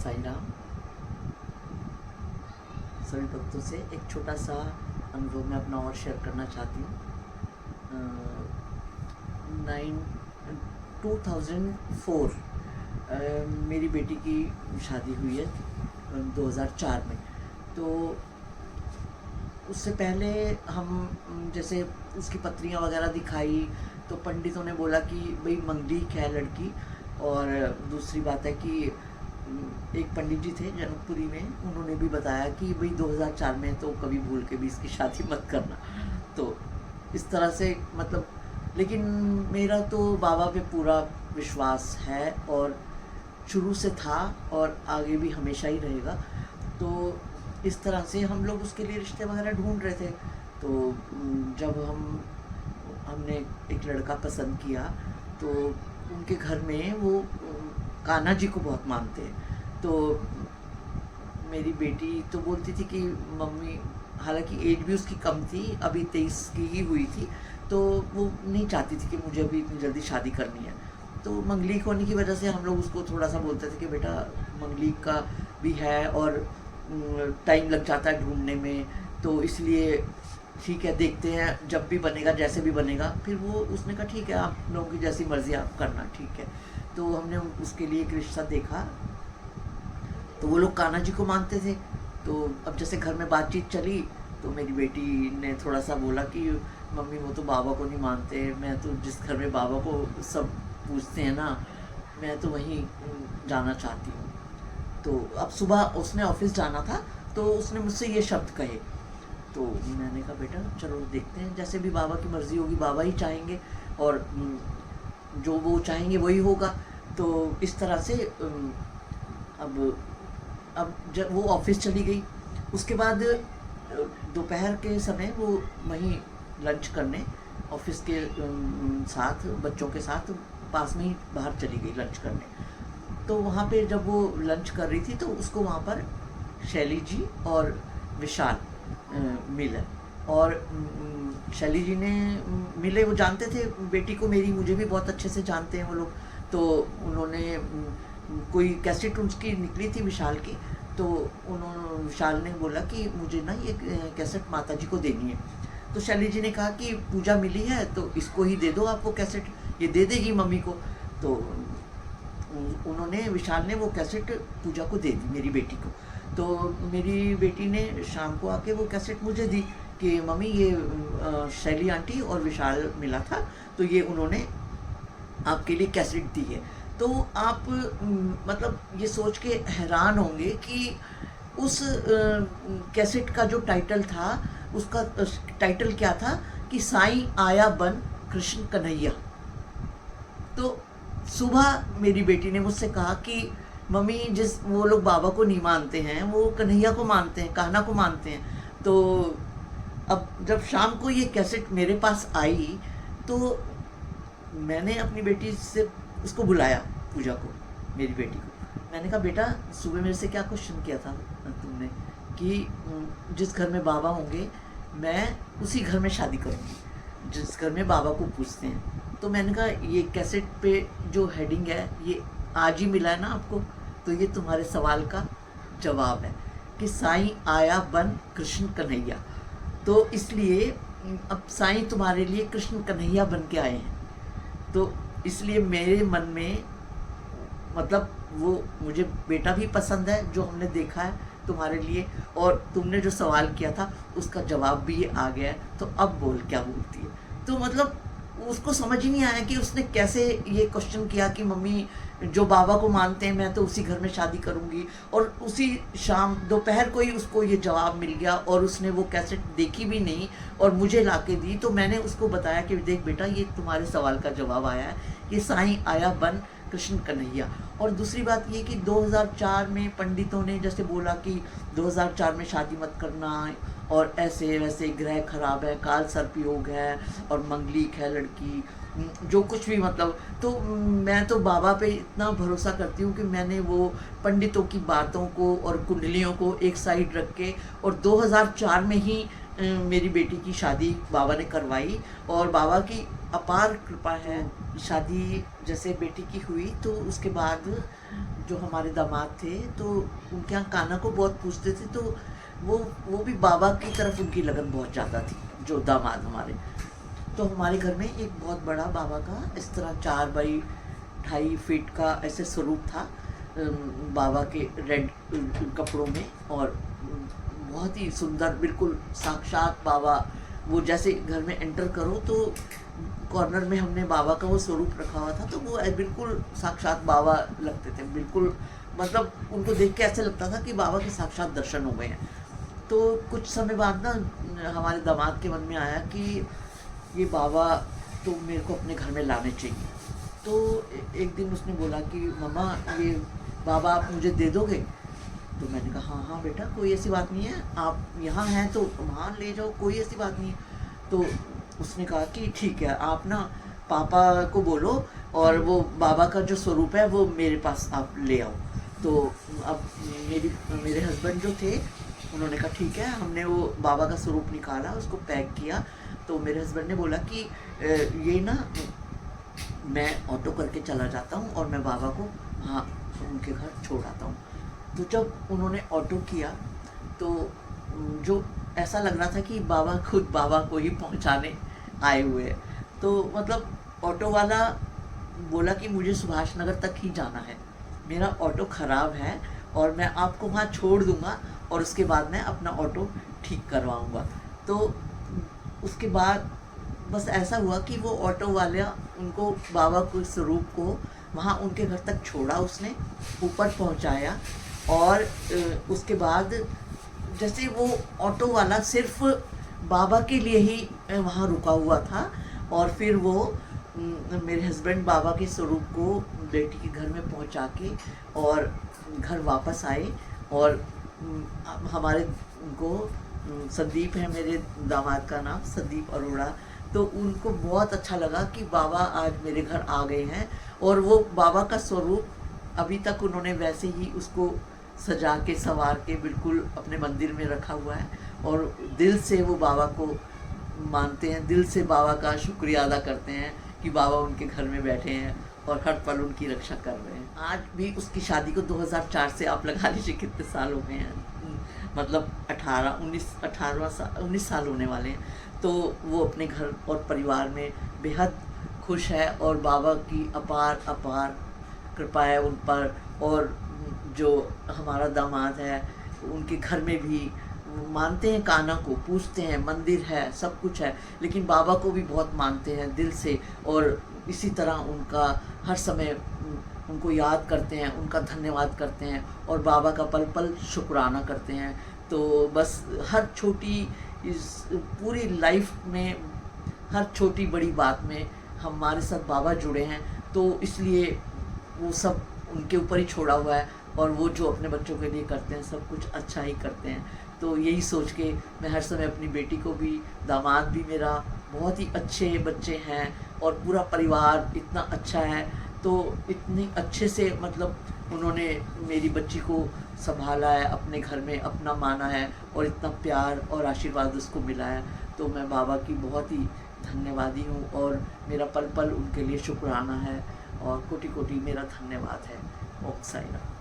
साईं राम। सभी भक्तों से एक छोटा सा अनुभव मैं अपना और शेयर करना चाहती हूँ। 2004 मेरी बेटी की शादी हुई है 2004 में। तो उससे पहले हम जैसे उसकी पत्रियाँ वगैरह दिखाई तो पंडितों ने बोला कि भाई मंगलीक है लड़की। और दूसरी बात है कि एक पंडित जी थे जनकपुरी में, उन्होंने भी बताया कि भाई 2004 में तो कभी भूल के भी इसकी शादी मत करना। तो इस तरह से मतलब, लेकिन मेरा तो बाबा पे पूरा विश्वास है और शुरू से था और आगे भी हमेशा ही रहेगा। तो इस तरह से हम लोग उसके लिए रिश्ते वगैरह ढूंढ रहे थे। तो जब हमने एक लड़का पसंद किया तो उनके घर में वो कान्हा जी को बहुत मानते हैं। तो मेरी बेटी तो बोलती थी कि मम्मी, हालांकि एज भी उसकी कम थी, अभी 23 की ही हुई थी, तो वो नहीं चाहती थी कि मुझे अभी इतनी जल्दी शादी करनी है। तो मंगलीक होने की वजह से हम लोग उसको थोड़ा सा बोलते थे कि बेटा मंगलीक का भी है और टाइम लग जाता है ढूंढने में, तो इसलिए ठीक है देखते हैं, जब भी बनेगा जैसे भी बनेगा। फिर वो उसने कहा ठीक है, आप लोगों की जैसी मर्जी आप करना, ठीक है। तो हमने उसके लिए एक रिश्ता देखा। तो वो लोग कान्हा जी को मानते थे। तो अब जैसे घर में बातचीत चली तो मेरी बेटी ने थोड़ा सा बोला कि मम्मी वो तो बाबा को नहीं मानते, मैं तो जिस घर में बाबा को सब पूछते हैं ना, मैं तो वहीं जाना चाहती हूँ। तो अब सुबह उसने ऑफिस जाना था तो उसने मुझसे ये शब्द कहे। तो मैंने कहा बेटा चलो देखते हैं, जैसे भी बाबा की मर्ज़ी होगी, बाबा ही चाहेंगे और जो वो चाहेंगे वही होगा। तो इस तरह से अब जब वो ऑफिस चली गई उसके बाद दोपहर के समय वो वहीं लंच करने ऑफिस के साथ बच्चों के साथ पास में ही बाहर चली गई लंच करने। तो वहाँ पे जब वो लंच कर रही थी तो उसको वहाँ पर शैली जी और विशाल मिले। और शैली जी ने मिले, वो जानते थे बेटी को मेरी, मुझे भी बहुत अच्छे से जानते हैं वो लोग। तो उन्होंने कोई कैसेट उसकी निकली थी विशाल की, तो उन्होंने विशाल ने बोला कि मुझे ना ये कैसेट माता जी को देनी है। तो शैली जी ने कहा कि पूजा मिली है तो इसको ही दे दो आप वो कैसेट, ये दे देगी मम्मी को। तो उन्होंने विशाल ने वो कैसेट पूजा को दे दी मेरी बेटी को। तो मेरी बेटी ने शाम को आके वो कैसेट मुझे दी कि मम्मी ये शैली आंटी और विशाल मिला था, तो ये उन्होंने आपके लिए कैसेट दी है। तो आप मतलब ये सोच के हैरान होंगे कि उस कैसेट का जो टाइटल था, उसका टाइटल क्या था कि साईं आया बन कृष्ण कन्हैया। तो सुबह मेरी बेटी ने मुझसे कहा कि मम्मी, जिस वो लोग बाबा को नहीं मानते हैं वो कन्हैया को मानते हैं, कान्हा को मानते हैं। तो अब जब शाम को ये कैसेट मेरे पास आई तो मैंने अपनी बेटी से उसको बुलाया, पूजा को, मेरी बेटी को। मैंने कहा बेटा सुबह मेरे से क्या क्वेश्चन किया था तुमने कि जिस घर में बाबा होंगे मैं उसी घर में शादी करूँगी, जिस घर में बाबा को पूछते हैं। तो मैंने कहा ये कैसेट पे जो हेडिंग है ये आज ही मिला है ना आपको, तो ये तुम्हारे सवाल का जवाब है कि साईं आया बन कृष्ण कन्हैया। तो इसलिए अब साईं तुम्हारे लिए कृष्ण कन्हैया बन के आए हैं। तो इसलिए मेरे मन में मतलब वो मुझे बेटा भी पसंद है जो हमने देखा है तुम्हारे लिए, और तुमने जो सवाल किया था उसका जवाब भी ये आ गया है, तो अब बोल क्या बोलती है। तो मतलब उसको समझ ही नहीं आया कि उसने कैसे ये क्वेश्चन किया कि मम्मी जो बाबा को मानते हैं मैं तो उसी घर में शादी करूंगी, और उसी शाम दोपहर को ही उसको ये जवाब मिल गया और उसने वो कैसेट देखी भी नहीं और मुझे ला के दी। तो मैंने उसको बताया कि देख बेटा ये तुम्हारे सवाल का जवाब आया है, ये साईं आया बन कृष्ण कन्हैया। और दूसरी बात ये कि 2004 में पंडितों ने जैसे बोला कि 2004 में शादी मत करना और ऐसे वैसे ग्रह खराब है, काल सर्प योग है और मंगलीक है लड़की, जो कुछ भी मतलब। तो मैं तो बाबा पे इतना भरोसा करती हूँ कि मैंने वो पंडितों की बातों को और कुंडलियों को एक साइड रख के और 2004 में ही मेरी बेटी की शादी बाबा ने करवाई और बाबा की अपार कृपा है शादी जैसे बेटी की हुई तो उसके बाद जो हमारे दामाद थे तो उनके यहाँ काना को बहुत पूछते थे, तो वो भी बाबा की तरफ उनकी लगन बहुत ज़्यादा थी, जो दामाद हमारे। तो हमारे घर में एक बहुत बड़ा बाबा का इस तरह 4 बाई 2.5 फीट का ऐसे स्वरूप था, बाबा के रेड कपड़ों में, और बहुत ही सुंदर, बिल्कुल साक्षात बाबा। वो जैसे घर में एंटर करो तो कॉर्नर में हमने बाबा का वो स्वरूप रखा हुआ था, तो वो बिल्कुल साक्षात बाबा लगते थे, बिल्कुल मतलब उनको देख के ऐसे लगता था कि बाबा के साक्षात दर्शन हो गए हैं। तो कुछ समय बाद ना हमारे दामाद के मन में आया कि ये बाबा तो मेरे को अपने घर में लाने चाहिए। तो एक दिन उसने बोला कि मम्मा ये बाबा आप मुझे दे दोगे? तो मैंने कहा हाँ हाँ बेटा, कोई ऐसी बात नहीं है, आप यहाँ हैं तो वहाँ ले जाओ, कोई ऐसी बात नहीं है। तो उसने कहा कि ठीक है, आप ना पापा को बोलो और वो बाबा का जो स्वरूप है वो मेरे पास आप ले आओ। तो अब मेरे हस्बैंड जो थे उन्होंने कहा ठीक है, हमने वो बाबा का स्वरूप निकाला, उसको पैक किया। तो मेरे हस्बैंड ने बोला कि ये ना मैं ऑटो करके चला जाता हूँ और मैं बाबा को हाँ उनके घर छोड़ आता हूँ। तो जब उन्होंने ऑटो किया तो जो ऐसा लग रहा था कि बाबा खुद बाबा को ही पहुँचाने आए हुए हैं। तो मतलब ऑटो वाला बोला कि मुझे सुभाष नगर तक ही जाना है, मेरा ऑटो ख़राब है और मैं आपको वहाँ छोड़ दूँगा और उसके बाद मैं अपना ऑटो ठीक करवाऊँगा। तो उसके बाद बस ऐसा हुआ कि वो ऑटो वाला उनको बाबा के स्वरूप को वहाँ उनके घर तक छोड़ा, उसने ऊपर पहुँचाया। और उसके बाद जैसे वो ऑटो वाला सिर्फ बाबा के लिए ही वहाँ रुका हुआ था, और फिर वो मेरे हस्बैंड बाबा के स्वरूप को बेटी के घर में पहुँचा के और घर वापस आए। और हमारे को संदीप है, मेरे दामाद का नाम संदीप अरोड़ा। तो उनको बहुत अच्छा लगा कि बाबा आज मेरे घर आ गए हैं, और वो बाबा का स्वरूप अभी तक उन्होंने वैसे ही उसको सजा के संवार के बिल्कुल अपने मंदिर में रखा हुआ है, और दिल से वो बाबा को मानते हैं, दिल से बाबा का शुक्रिया अदा करते हैं कि बाबा उनके घर में बैठे हैं और हर पल उनकी रक्षा कर रहे हैं। आज भी उसकी शादी को 2004 से आप लगा लीजिए कितने साल हो गए हैं, मतलब 19 साल होने वाले हैं। तो वो अपने घर और परिवार में बेहद खुश है, और बाबा की अपार अपार कृपा है उन पर। और जो हमारा दामाद है उनके घर में भी मानते हैं, कान्हा को पूजते हैं, मंदिर है, सब कुछ है, लेकिन बाबा को भी बहुत मानते हैं दिल से। और इसी तरह उनका हर समय उनको याद करते हैं, उनका धन्यवाद करते हैं, और बाबा का पल पल शुक्राना करते हैं। तो बस हर छोटी इस पूरी लाइफ में हर छोटी बड़ी बात में हमारे साथ बाबा जुड़े हैं, तो इसलिए वो सब उनके ऊपर ही छोड़ा हुआ है, और वो जो अपने बच्चों के लिए करते हैं सब कुछ अच्छा ही करते हैं। तो यही सोच के मैं हर समय अपनी बेटी को भी, दामाद भी मेरा बहुत ही अच्छे बच्चे हैं, और पूरा परिवार इतना अच्छा है। तो इतने अच्छे से मतलब उन्होंने मेरी बच्ची को संभाला है, अपने घर में अपना माना है, और इतना प्यार और आशीर्वाद उसको मिला है। तो मैं बाबा की बहुत ही धन्यवादी हूँ, और मेरा पल पल उनके लिए शुक्राना है, और कोटि कोटि मेरा धन्यवाद है। ओम साई राम।